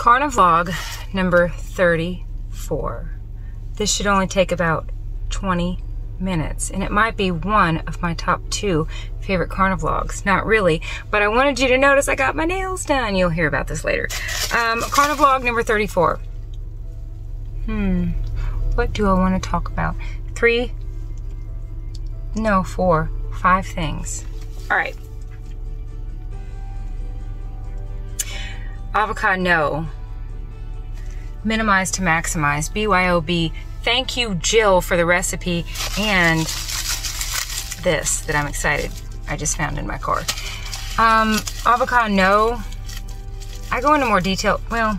CarniVLOG number 34. This should only take about 20 minutes, and it might be one of my top 2 favorite CarniVLOGs. Not really, but I wanted you to notice I got my nails done. You'll hear about this later. CarniVLOG number 34. What do I want to talk about? 4, 5 things. All right. AvocaNO. Minimize to maximize. BYOB. Thank you, Jill, for the recipe and this that I'm excited I just found in my car. AvocaNO. I go into more detail. Well,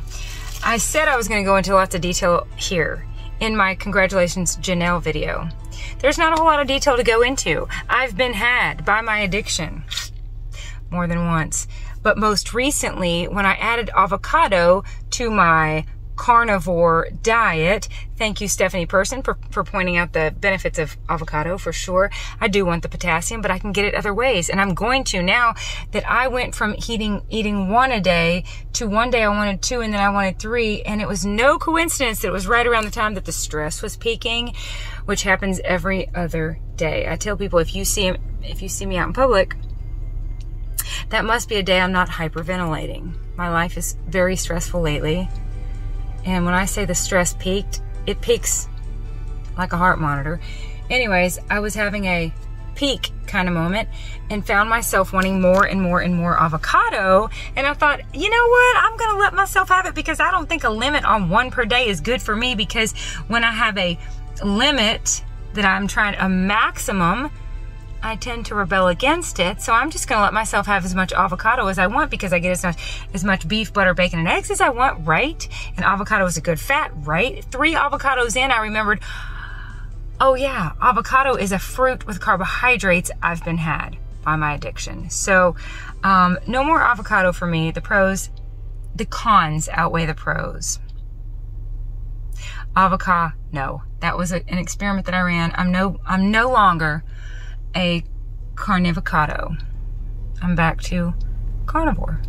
I said I was going to go into lots of detail here in my Congratulations Janelle video. There's not a whole lot of detail to go into. I've been had by my addiction more than once. But most recently, when I added avocado to my carnivore diet, thank you, Stephanie Person, for pointing out the benefits of avocado, for sure. I do want the potassium, but I can get it other ways. And I'm going to, now that I went from eating 1 a day to one day I wanted 2 and then I wanted 3. And it was no coincidence that it was right around the time that the stress was peaking, which happens every other day. I tell people, if you see me out in public, that must be a day I'm not hyperventilating. My life is very stressful lately. And when I say the stress peaked, it peaks like a heart monitor. Anyways, I was having a peak kind of moment and found myself wanting more and more and more avocado. And I thought, you know what? I'm going to let myself have it, because I don't think a limit on 1 per day is good for me, because when I have a limit that I'm trying, a maximum, I tend to rebel against it. So I'm just going to let myself have as much avocado as I want, because I get as much beef, butter, bacon, and eggs as I want, right? And avocado is a good fat, right? 3 avocados in, I remembered, oh yeah, avocado is a fruit with carbohydrates I've been had by my addiction. So no more avocado for me. The cons outweigh the pros. AvocaNO. That was an experiment that I ran. I'm no longer a carnivocado. I'm back to carnivore.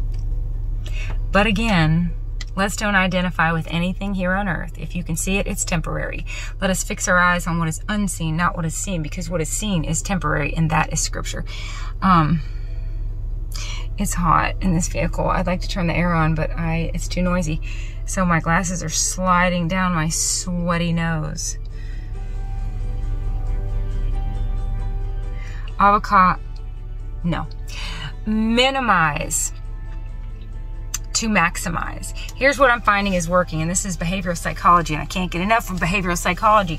But again, let's don't identify with anything here on earth. If you can see it, it's temporary. Let us fix our eyes on what is unseen, not what is seen, because what is seen is temporary, and that is scripture. It's hot in this vehicle. I'd like to turn the air on, but it's too noisy. So my glasses are sliding down my sweaty nose. AvocaNO. Minimize to maximize. Here's what I'm finding is working, and this is behavioral psychology, and I can't get enough of behavioral psychology.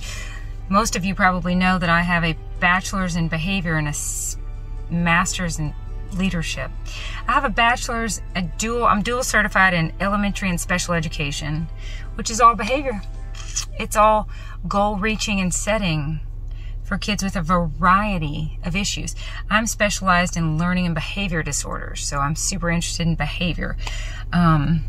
Most of you probably know that I have a bachelor's in behavior and a master's in leadership. I have a bachelor's, I'm dual certified in elementary and special education, which is all behavior. It's all goal reaching and setting for kids with a variety of issues. I'm specialized in learning and behavior disorders, so I'm super interested in behavior. My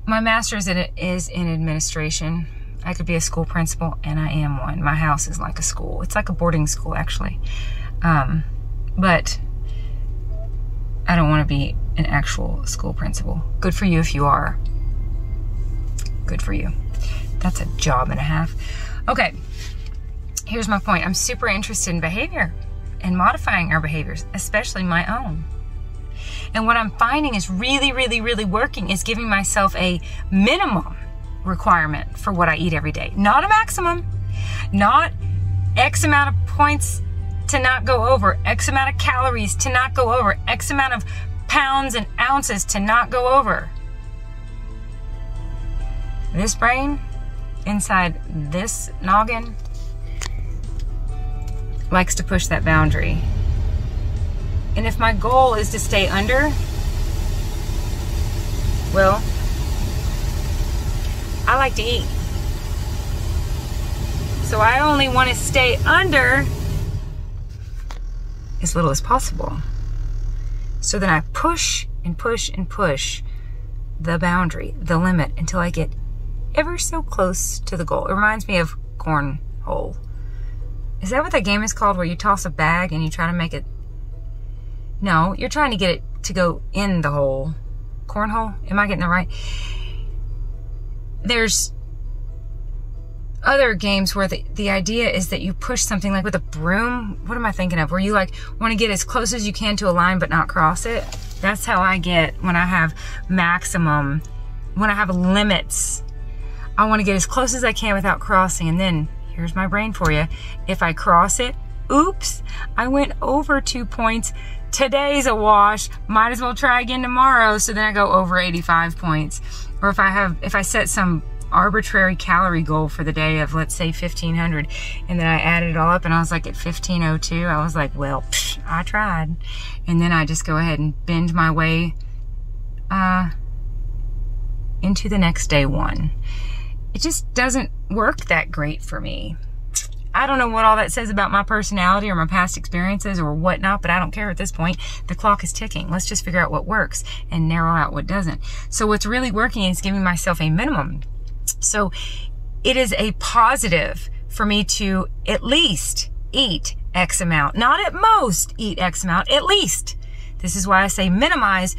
master's is in administration. I could be a school principal, and I am one. My house is like a school. It's like a boarding school, actually. But I don't want to be an actual school principal. Good for you if you are. Good for you. That's a job and a half. Okay, here's my point. I'm super interested in behavior and modifying our behaviors, especially my own. And what I'm finding is really, really, really working is giving myself a minimum requirement for what I eat every day. Not a maximum, not X amount of points to not go over, X amount of calories to not go over, X amount of pounds and ounces to not go over. This brain inside this noggin likes to push that boundary. And if my goal is to stay under, well, I like to eat. So I only want to stay under as little as possible. So then I push and push and push the boundary, the limit, until I get ever so close to the goal. It reminds me of cornhole. Is that what that game is called, where you toss a bag and you try to make it? No, you're trying to get it to go in the hole. cornhole. Am I getting it right? There's other games where the idea is that you push something like with a broom. What am I thinking of? Where you like want to get as close as you can to a line but not cross it. That's how I get when I have maximum, when I have limits. I want to get as close as I can without crossing. And then here's my brain for you. If I cross it, oops, I went over 2 points. Today's a wash. Might as well try again tomorrow. So then I go over 85 points. Or if I set some arbitrary calorie goal for the day of, let's say, 1,500, and then I added it all up and I was like at 1,502, I was like, well, psh, I tried. And then I just go ahead and bend my way into the next day one. It just doesn't work that great for me. I don't know what all that says about my personality or my past experiences or whatnot, but I don't care at this point. The clock is ticking. Let's just figure out what works and narrow out what doesn't. So what's really working is giving myself a minimum. So it is a positive for me to at least eat X amount. Not at most eat X amount, at least. This is why I say minimize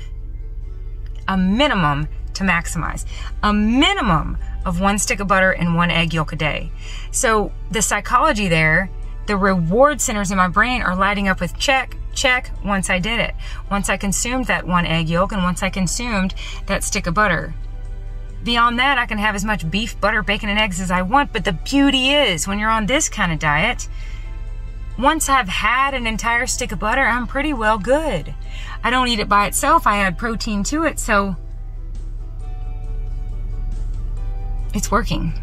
a minimum to maximize. A minimum of 1 stick of butter and 1 egg yolk a day. So the psychology there, the reward centers in my brain are lighting up with check, check, once I did it. Once I consumed that 1 egg yolk and once I consumed that stick of butter. Beyond that, I can have as much beef, butter, bacon, and eggs as I want, but the beauty is, when you're on this kind of diet, once I've had an entire stick of butter, I'm pretty well good. I don't eat it by itself, I add protein to it, so it's working.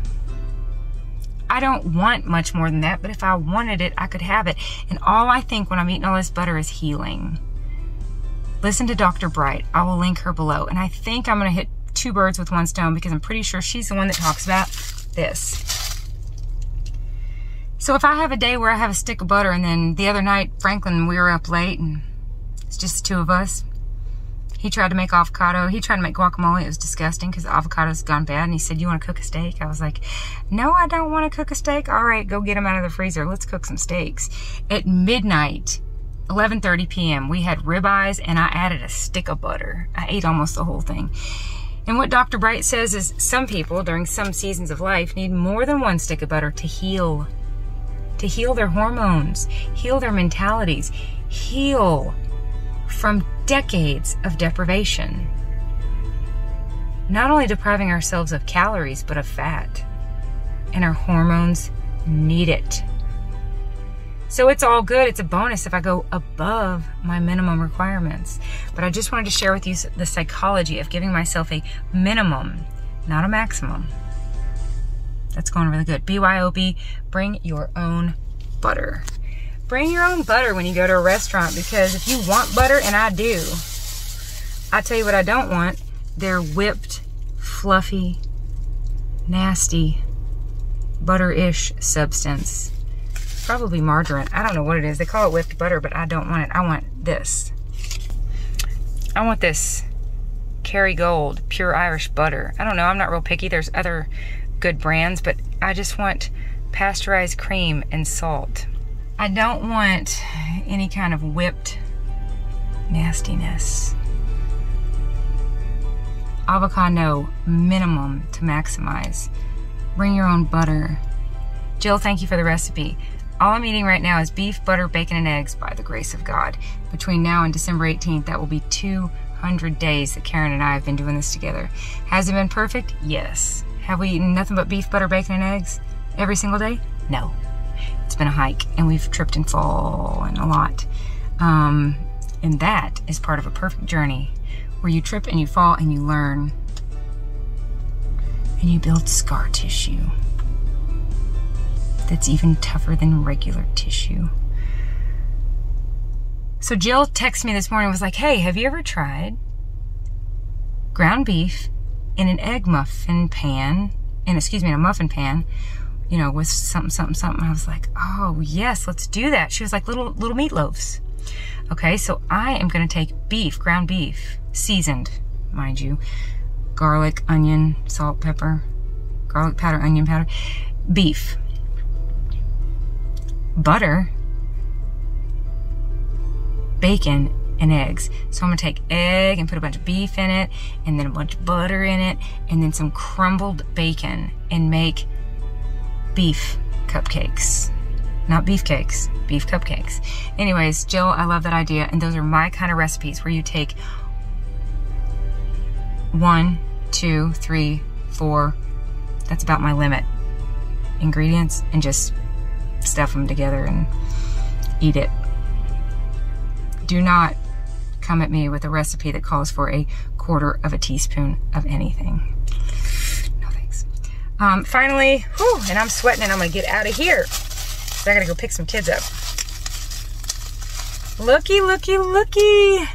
I don't want much more than that, but if I wanted it, I could have it. And all I think when I'm eating all this butter is healing. Listen to Dr. Bright. I will link her below. And I think I'm gonna hit 2 birds with 1 stone because I'm pretty sure she's the one that talks about this. So if I have a day where I have a stick of butter and then the other night, Franklin, we were up late and it's just the 2 of us. He tried to make avocado. He tried to make guacamole. It was disgusting because the avocado's gone bad. And he said, you want to cook a steak? I was like, no, I don't want to cook a steak. All right, go get them out of the freezer. Let's cook some steaks. At midnight, 11:30 p.m., we had ribeyes and I added a stick of butter. I ate almost the whole thing. And what Dr. Bright says is some people during some seasons of life need more than 1 stick of butter to heal their hormones, heal their mentalities, heal from decades of deprivation. Not only depriving ourselves of calories, but of fat. And our hormones need it. So it's all good. It's a bonus if I go above my minimum requirements. But I just wanted to share with you the psychology of giving myself a minimum, not a maximum. That's going really good. BYOB, bring your own butter. Bring your own butter when you go to a restaurant, because if you want butter, and I do, I tell you what I don't want. They're whipped, fluffy, nasty, butter-ish substance. Probably margarine. I don't know what it is. They call it whipped butter, but I don't want it. I want this. I want this Kerrygold pure Irish butter. I don't know. I'm not real picky. There's other good brands, but I just want pasteurized cream and salt. I don't want any kind of whipped nastiness. AvocaNO, minimum to maximize. Bring your own butter. Jill, thank you for the recipe. All I'm eating right now is beef, butter, bacon, and eggs by the grace of God. Between now and December 18th, that will be 200 days that Karen and I have been doing this together. Has it been perfect? Yes. Have we eaten nothing but beef, butter, bacon, and eggs every single day? No. It's been a hike, and we've tripped and fallen a lot. And that is part of a perfect journey, where you trip and you fall and you learn, and you build scar tissue that's even tougher than regular tissue. So Jill texted me this morning and was like, hey, have you ever tried ground beef in an egg muffin pan, in a muffin pan, you know, with something. I was like, oh yes, let's do that. She was like, little meatloaves. Okay, so I am gonna take beef, ground beef, seasoned, mind you, garlic, onion, salt, pepper, garlic powder, onion powder, beef, butter, bacon, and eggs. So I'm gonna take egg and put a bunch of beef in it, and then a bunch of butter in it, and then some crumbled bacon, and make beef cupcakes. Not beef cakes, beef cupcakes. Anyways, Jill, I love that idea, and those are my kind of recipes where you take 1, 2, 3, 4, that's about my limit, ingredients, and just stuff them together and eat it. Do not come at me with a recipe that calls for a 1/4 teaspoon of anything. No thanks. Finally, whew, and I'm sweating and I'm gonna get out of here. So I gotta go pick some kids up. Looky, looky, looky.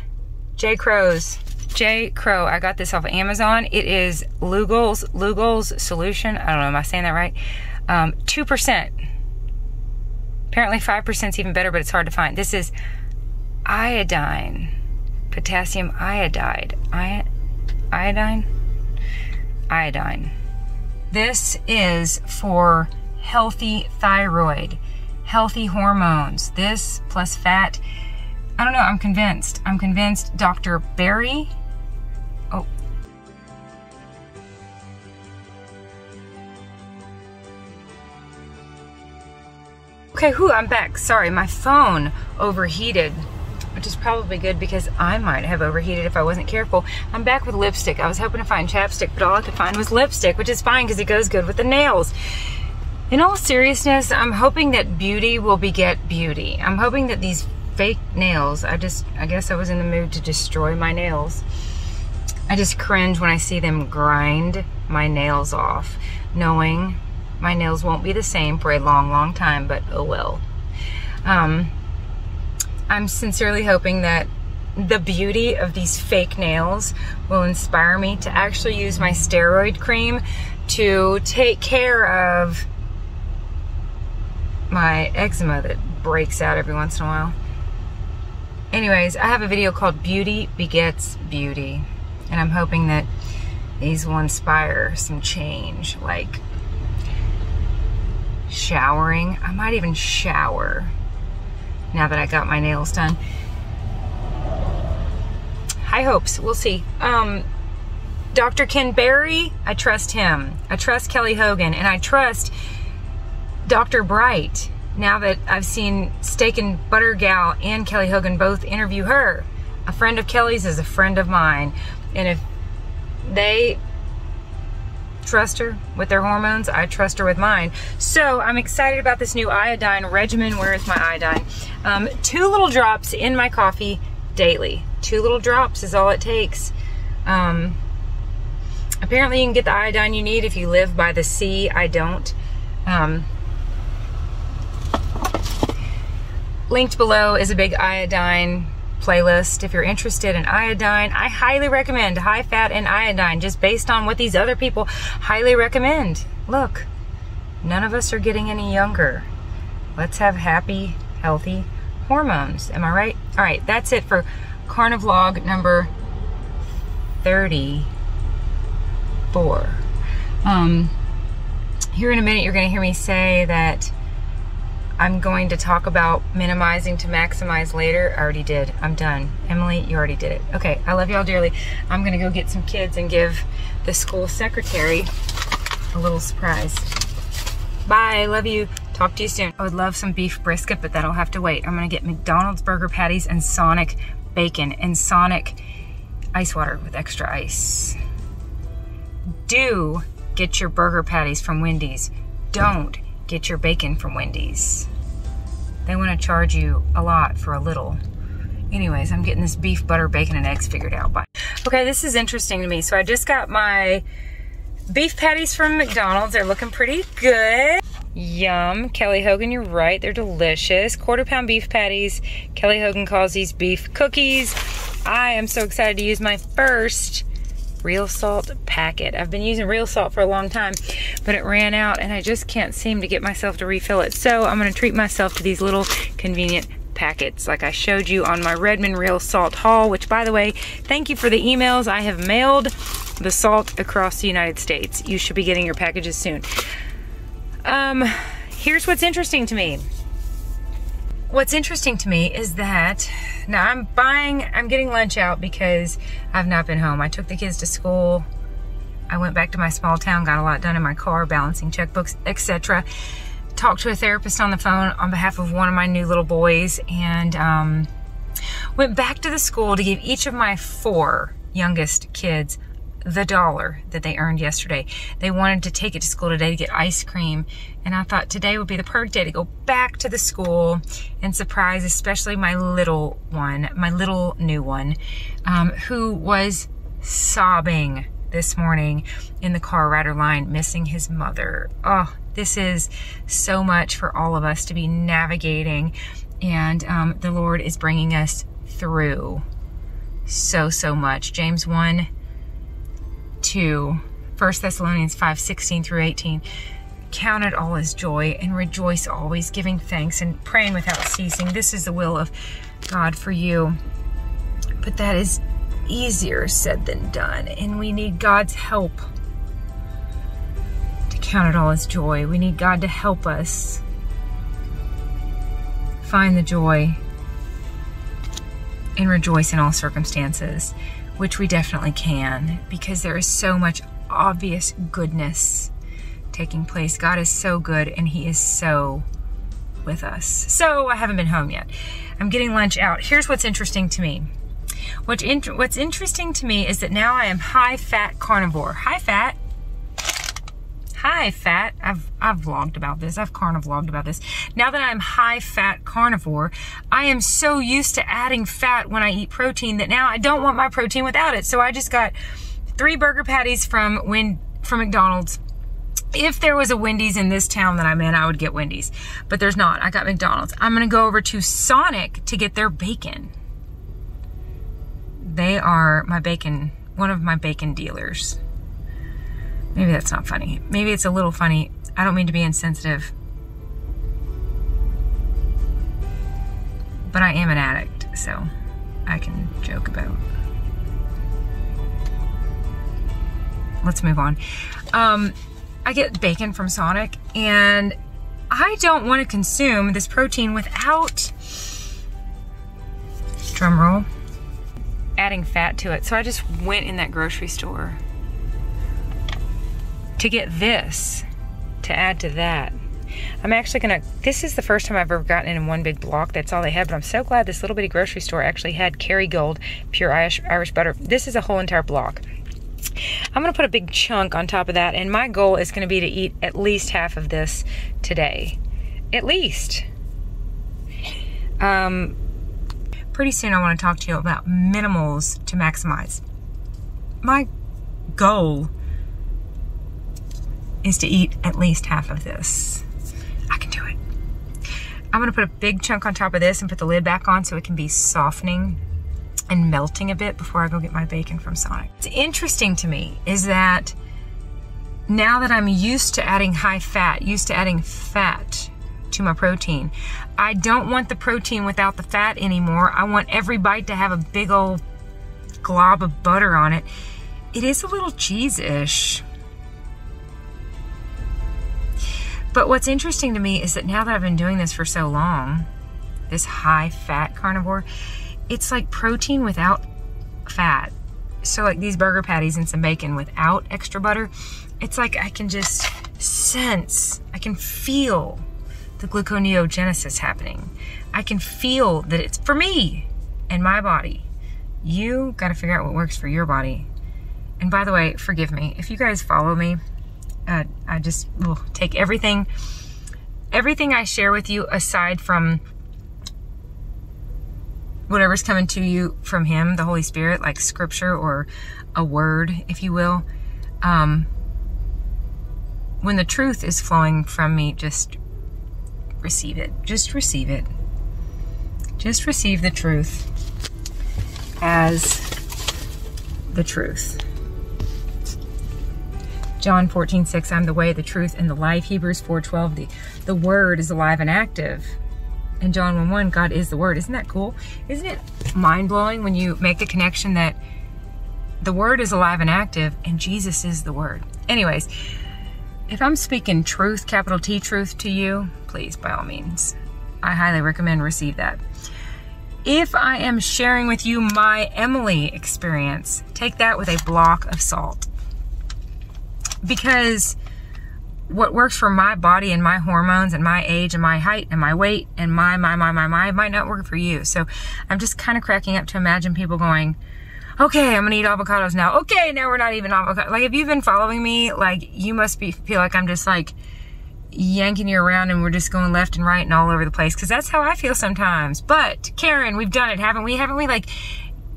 J. Crow. I got this off of Amazon. It is Lugol's solution. I don't know, am I saying that right? 2%. Apparently 5% is even better, but it's hard to find. This is iodine, potassium iodide. Iodine. This is for healthy thyroid, healthy hormones. This plus fat. I don't know, I'm convinced. Dr. Barry. Oh. Okay, I'm back. Sorry, my phone overheated, which is probably good because I might have overheated if I wasn't careful. I'm back with lipstick. I was hoping to find chapstick, but all I could find was lipstick, which is fine because it goes good with the nails. In all seriousness, I'm hoping that beauty will beget beauty. I'm hoping that these fake nails, I guess I was in the mood to destroy my nails. I just cringe when I see them grind my nails off, knowing my nails won't be the same for a long, long time, but oh well. I'm sincerely hoping that the beauty of these fake nails will inspire me to actually use my steroid cream to take care of my eczema that breaks out every once in a while. Anyways, I have a video called Beauty Begets Beauty, and I'm hoping that these will inspire some change, like showering. I might even shower now that I got my nails done. High hopes, we'll see. Dr. Ken Berry, I trust him. I trust Kelly Hogan, and I trust Dr. Bright. Now that I've seen Steak and Butter Gal and Kelly Hogan both interview her. A friend of Kelly's is a friend of mine. And if they trust her with their hormones, I trust her with mine. So I'm excited about this new iodine regimen. Where is my iodine? 2 little drops in my coffee daily. 2 little drops is all it takes. Apparently you can get the iodine you need if you live by the sea. I don't. Linked below is a big iodine playlist. If you're interested in iodine, I highly recommend high fat and iodine, just based on what these other people highly recommend. Look, none of us are getting any younger. Let's have happy, healthy hormones. Am I right? All right, that's it for CarniVLOG number 34. Here in a minute, you're going to hear me say that I'm going to talk about minimizing to maximize later. I already did. I'm done. Emily, you already did it. Okay, I love y'all dearly. I'm gonna go get some kids and give the school secretary a little surprise. Bye, love you. Talk to you soon. I would love some beef brisket, but that'll have to wait. I'm gonna get McDonald's burger patties and Sonic bacon and Sonic ice water with extra ice. Do get your burger patties from Wendy's. Don't get your bacon from Wendy's. They want to charge you a lot for a little. Anyways, I'm getting this beef, butter, bacon, and eggs figured out. Bye. Okay, this is interesting to me. So I just got my beef patties from McDonald's. They're looking pretty good. Yum. Kelly Hogan, you're right. They're delicious. 1/4 pound beef patties. Kelly Hogan calls these beef cookies. I am so excited to use my first real salt packet. I've been using real salt for a long time, but it ran out and I just can't seem to get myself to refill it. So I'm gonna treat myself to these little convenient packets like I showed you on my Redmond real salt haul, which, by the way, thank you for the emails. I have mailed the salt across the United States. You should be getting your packages soon. Here's what's interesting to me. what's interesting to me is that now I'm getting lunch out because I've not been home. I took the kids to school. I went back to my small town, got a lot done in my car, balancing checkbooks, etc. Talked to a therapist on the phone on behalf of one of my new little boys, and went back to the school to give each of my 4 youngest kids the $1 that they earned yesterday. They wanted to take it to school today to get ice cream, and I thought today would be the perfect day to go back to the school and surprise especially my little one, my little new one, who was sobbing this morning in the car rider line, missing his mother. Oh, this is so much for all of us to be navigating, and the Lord is bringing us through so much. James 1, 2, 1 Thessalonians 5:16 through 18. Count it all as joy and rejoice always, giving thanks and praying without ceasing. This is the will of God for you. But that is easier said than done, and we need God's help to count it all as joy. We need God to help us find the joy and rejoice in all circumstances, which we definitely can, because there is so much obvious goodness taking place. God is so good, and He is so with us. So I haven't been home yet. I'm getting lunch out. Here's what's interesting to me. What's interesting to me is that now I am high-fat carnivore. High-fat. High-fat. I've vlogged about this. I've CarniVLOGed about this. Now that I'm high-fat carnivore, I am so used to adding fat when I eat protein that now I don't want my protein without it. So I just got 3 burger patties from McDonald's. If there was a Wendy's in this town that I'm in, I would get Wendy's. But there's not. I got McDonald's. I'm going to go over to Sonic to get their bacon. They are my bacon, one of my bacon dealers. Maybe that's not funny. Maybe it's a little funny. I don't mean to be insensitive. But I am an addict, so I can joke about. Let's move on. I get bacon from Sonic, and I don't want to consume this protein without, drum roll, adding fat to it. So I just went in that grocery store to get this, to add to that. I'm actually gonna, this is the first time I've ever gotten it in one big block. That's all they had, but I'm so glad this little bitty grocery store actually had Kerrygold pure Irish butter. This is a whole entire block. I'm gonna put a big chunk on top of that, and my goal is gonna be to eat at least half of this today. At least. Pretty soon I wanna talk to you about minimals to maximize. My goal is to eat at least half of this. I can do it. I'm gonna put a big chunk on top of this and put the lid back on so it can be softening and melting a bit before I go get my bacon from Sonic. What's interesting to me is that now that I'm used to adding high fat, used to adding fat to my protein, I don't want the protein without the fat anymore. I want every bite to have a big old glob of butter on it. It is a little cheese-ish. But what's interesting to me is that now that I've been doing this for so long, this high-fat carnivore, it's like protein without fat. So like these burger patties and some bacon without extra butter, it's like I can just sense, I can feel the gluconeogenesis happening. I can feel that it's for me and my body. You gotta figure out what works for your body. And by the way, forgive me, if you guys follow me, I just will take everything I share with you aside from whatever's coming to you from Him, the Holy Spirit, like scripture or a word, if you will. When the truth is flowing from me, just receive it. Just receive it. Just receive the truth as the truth. John 14:6, I'm the way, the truth, and the life. Hebrews 4:12, the word is alive and active. And John 1:1, God is the word. Isn't that cool? Isn't it mind-blowing when you make the connection that the word is alive and active and Jesus is the word? Anyways, if I'm speaking truth, capital T truth to you, please, by all means, I highly recommend receive that. If I am sharing with you my Emily experience, take that with a block of salt. Because what works for my body and my hormones and my age and my height and my weight and my might not work for you. So I'm just kind of cracking up to imagine people going, okay, I'm gonna eat avocados now. Okay, now we're not even avocado. Like, if you've been following me, like, you must feel like I'm just like yanking you around and we're just going left and right and all over the place, because that's how I feel sometimes. But Karen, we've done it, haven't we? Haven't we, like,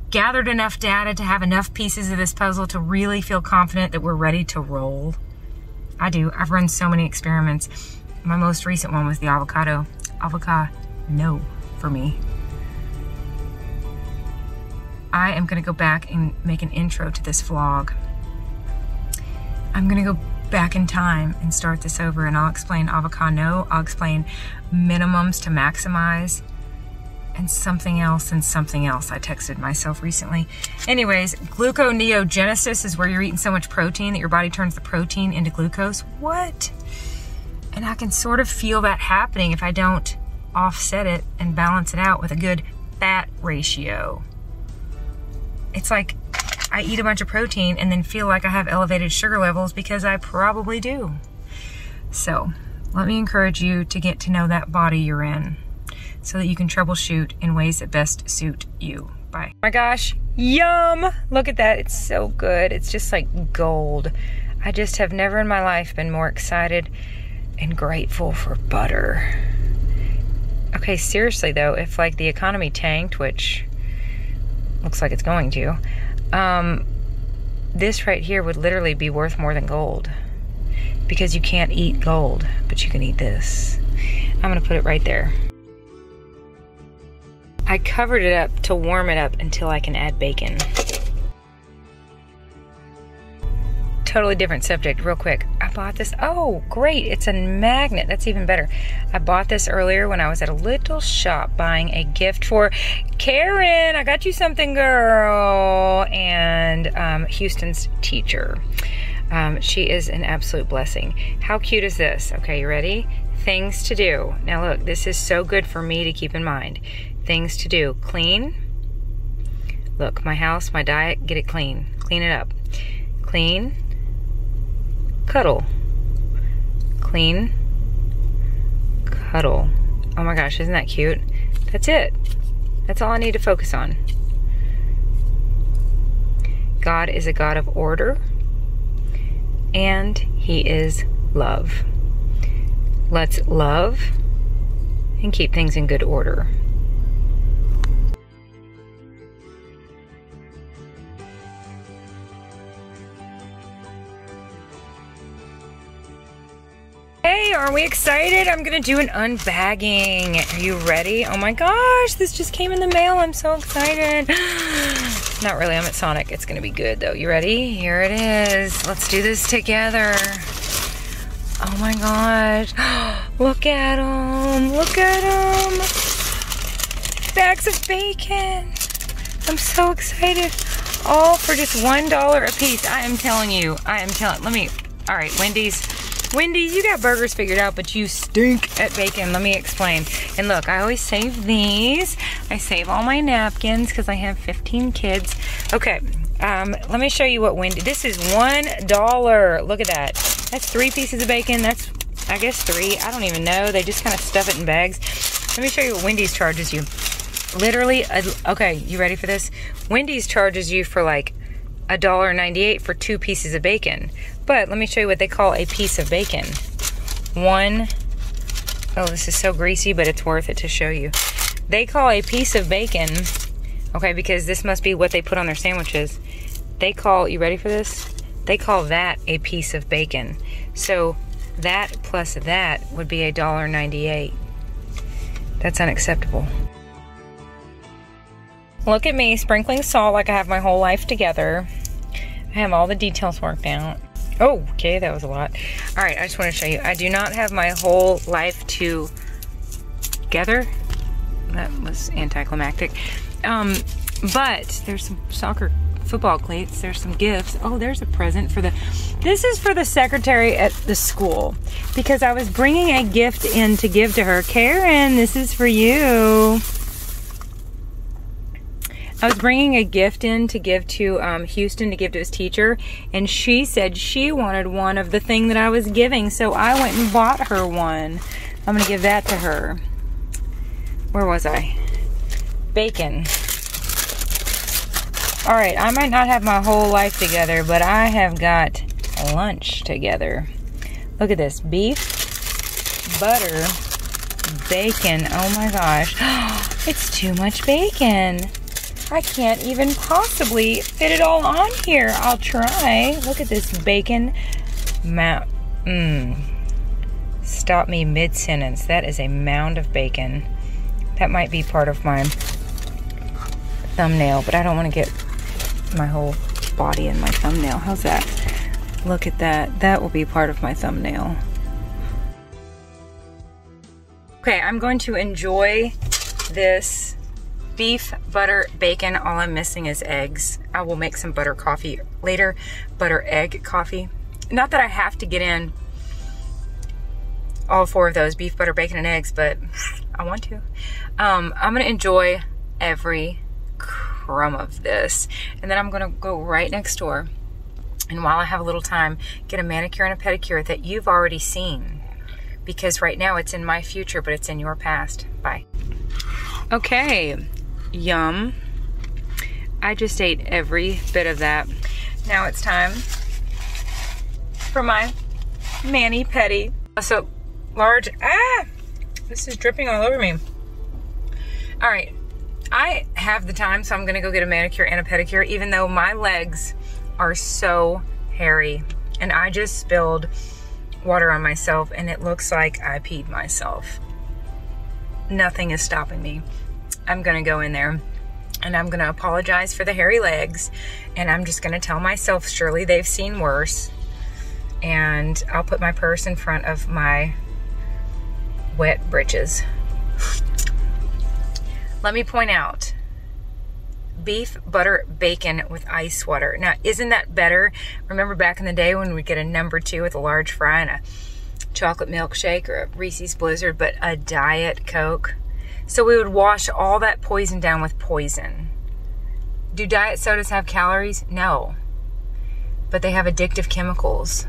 gathered enough data to have enough pieces of this puzzle to really feel confident that we're ready to roll? I do. I've run so many experiments. My most recent one was the AvocaNO for me. I am gonna go back and make an intro to this vlog. I'm gonna go back in time and start this over, and I'll explain AvocaNO, I'll explain minimums to maximize, and something else and something else I texted myself recently. Anyways, gluconeogenesis is where you're eating so much protein that your body turns the protein into glucose. What? And I can sort of feel that happening if I don't offset it and balance it out with a good fat ratio. It's like I eat a bunch of protein and then feel like I have elevated sugar levels, because I probably do. So let me encourage you to get to know that body you're in so that you can troubleshoot in ways that best suit you. Bye. Oh my gosh, yum! Look at that, it's so good. It's just like gold. I just have never in my life been more excited and grateful for butter. Okay, seriously though, if like the economy tanked, which looks like it's going to, this right here would literally be worth more than gold, because you can't eat gold, but you can eat this. I'm gonna put it right there. I covered it up to warm it up until I can add bacon. Totally different subject, real quick. I bought this, oh great, it's a magnet, that's even better. I bought this earlier when I was at a little shop buying a gift for Karen. I got you something, girl. And Houston's teacher. She is an absolute blessing. How cute is this? Okay, you ready? Things to do. Now look, this is so good for me to keep in mind. Things to do, clean. Look, my house, my diet, get it clean. Clean it up. Clean. Cuddle. Clean. Cuddle. Oh my gosh, isn't that cute? That's it. That's all I need to focus on. God is a God of order, and He is love. Let's love and keep things in good order. Hey, are we excited? I'm gonna do an unbagging. Are you ready? Oh my gosh, this just came in the mail. I'm so excited. Not really, I'm at Sonic. It's gonna be good though. You ready? Here it is. Let's do this together. Oh my gosh. Look at them. Look at them. Bags of bacon. I'm so excited. All for just $1 a piece. I am telling you. All right, Wendy's, you got burgers figured out, but you stink at bacon. Let me explain. And look, I always save these. I save all my napkins because I have 15 kids. Okay, let me show you what Wendy's, this is $1. Look at that. That's 3 pieces of bacon. That's, I guess 3. I don't even know. They just kind of stuff it in bags. Let me show you what Wendy's charges you. Literally, okay, you ready for this? Wendy's charges you for like $1.98 for 2 pieces of bacon. But let me show you what they call a piece of bacon. Oh, this is so greasy, but it's worth it to show you. They call a piece of bacon, okay, because this must be what they put on their sandwiches. They call, you ready for this? They call that a piece of bacon. So that plus that would be $1.98. That's unacceptable. Look at me sprinkling salt like I have my whole life together. I have all the details worked out. Oh, okay, that was a lot. All right, I just want to show you. I do not have my whole life together. That was anticlimactic. But there's some soccer football cleats. There's some gifts. Oh, there's a present for the, this is for the secretary at the school, because I was bringing a gift in to give to her. Karen, this is for you. I was bringing a gift in to give to Houston, to give to his teacher, and she said she wanted one of the thing that I was giving, so I went and bought her one. I'm gonna give that to her. Where was I? Bacon. All right, I might not have my whole life together, but I have got lunch together. Look at this, beef, butter, bacon. Oh my gosh, it's too much bacon. I can't even possibly fit it all on here. I'll try. Look at this bacon. Stop me mid-sentence. That is a mound of bacon. That might be part of my thumbnail, but I don't want to get my whole body in my thumbnail. How's that? Look at that. That will be part of my thumbnail. Okay, I'm going to enjoy this beef, butter, bacon. All I'm missing is eggs. I will make some butter coffee later. Butter egg coffee. Not that I have to get in all 4 of those, beef, butter, bacon, and eggs, but I want to. I'm gonna enjoy every crumb of this. And then I'm gonna go right next door, and while I have a little time, get a manicure and a pedicure that you've already seen. Because right now it's in my future, but it's in your past. Bye. Okay. Yum. I just ate every bit of that. Now it's time for my mani-pedi. So large, this is dripping all over me. All right, I have the time, so I'm gonna go get a manicure and a pedicure, even though my legs are so hairy. And I just spilled water on myself, and it looks like I peed myself. Nothing is stopping me. I'm gonna go in there and I'm gonna apologize for the hairy legs, and I'm just gonna tell myself surely they've seen worse, and I'll put my purse in front of my wet britches. Let me point out, beef, butter, bacon with ice water. Now, isn't that better? Remember back in the day when we'd get a number 2 with a large fry and a chocolate milkshake or a Reese's Blizzard, but a Diet Coke? So we would wash all that poison down with poison. Do diet sodas have calories? No. But they have addictive chemicals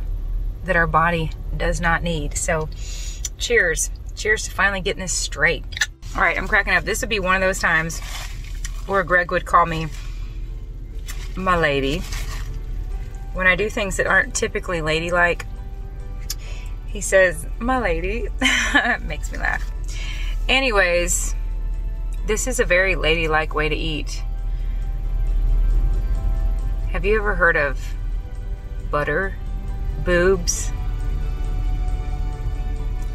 that our body does not need. So cheers. Cheers to finally getting this straight. All right, I'm cracking up. This would be one of those times where Greg would call me my lady. When I do things that aren't typically ladylike, he says, my lady. It makes me laugh. Anyways, this is a very ladylike way to eat. Have you ever heard of butter boobs?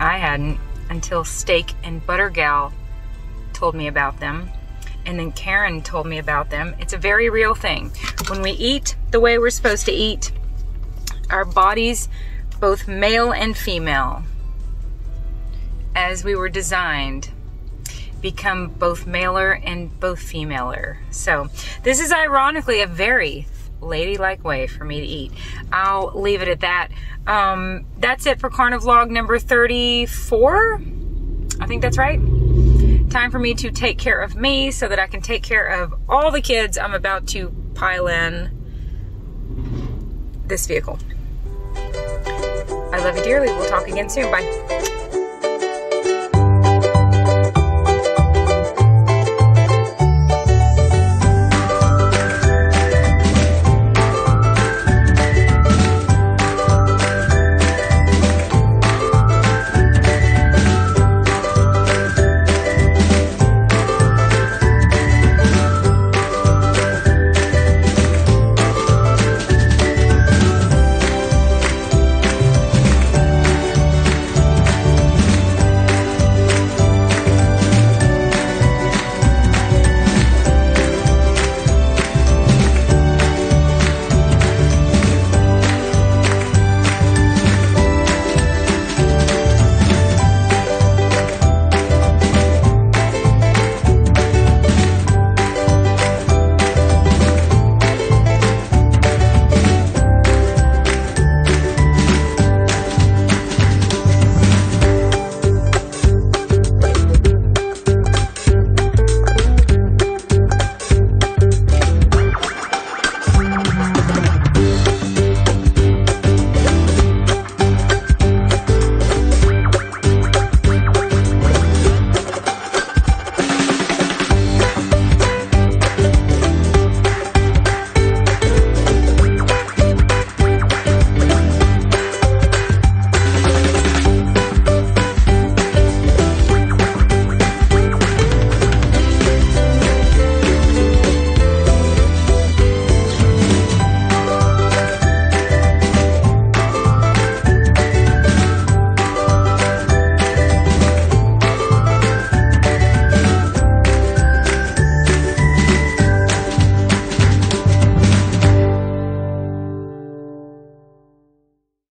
I hadn't until Steak and Butter Gal told me about them. And then Karen told me about them. It's a very real thing. When we eat the way we're supposed to eat, our bodies, both male and female, as we were designed, become both maler and both femaler. So this is ironically a very ladylike way for me to eat. I'll leave it at that. That's it for CarniVLOG number 34. I think that's right. Time for me to take care of me so that I can take care of all the kids I'm about to pile in this vehicle. I love you dearly. We'll talk again soon. Bye.